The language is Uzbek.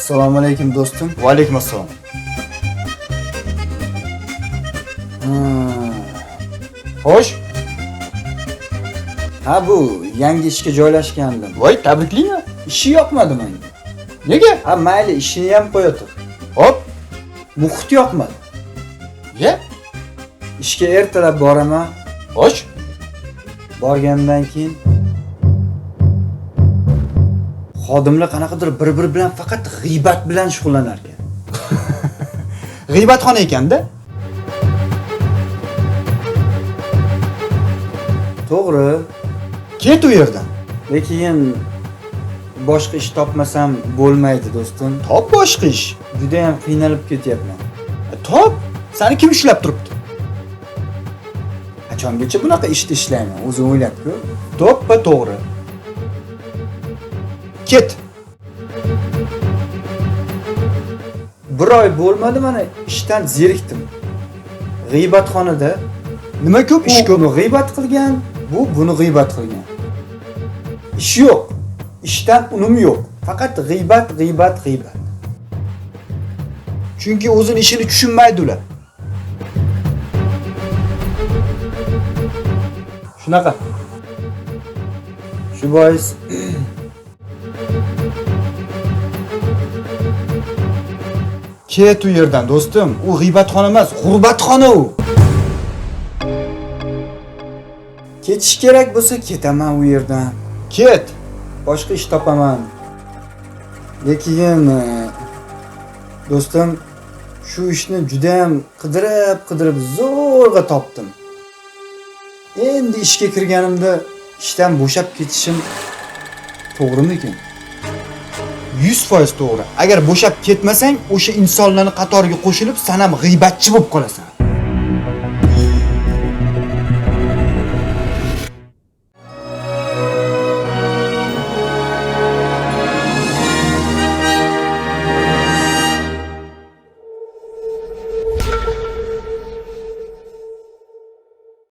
Assalomu alaykum do'stim. Va alaykum assalom. Xo'sh, Ha bu yangi ishga joylashgandim. voy tabriklayman. Ishi yoqmadi menga. Nega? Ha mayli, ishini ham qo'yatur. Hop, Muhit yoqmadi. ye. Ishga ertalab boraman. Xo'sh, Borgandan keyin xodimlar qanaqadir bir-biri bilan faqat g'iybat bilan shug'ullanar ekan. g'iybatxona ekanda. To'g'ri, Ket u yerdan. lekin boshqa ish topmasam bo'lmaydi do'stim. Top boshqa ish. Juda ham qiynalib ketyapman. Top. Seni kim ushlab turibdi? Qachongacha bunaqa ishni ishlayman? O'zing o'ylab ko'r. To'ppa to'g'ri. Ket. Bir oy bo'lmadi mana ishdan zerikdim. G'iybatxonada Nima ko'p ish ko'p. uni g'iybat qilgan, bu buni g'iybat qilgan. Ish yo'q. Ishdan unum yo'q. Faqat g'iybat. Chunki o'zini ishini tushunmaydi ular. Shunaqa. Shu bois Ket u yerdan do'stim. U g'iybatxona emas, g'urbatxona u. ketish kerak bo'lsa ketaman u yerdan. Ket. Boshqa ish topaman. Lekin do'stim, shu ishni juda ham qidirib zo'rg'a topdim. Endi ishga kirganimda ishdan bo'shab ketishim to'g'rimikin? 100% to'g'ri. Agar bo'shab ketmasang, o'sha insonlarning qatoriga qo'shilib, sen ham g'iybatchi bo'lib qolasan.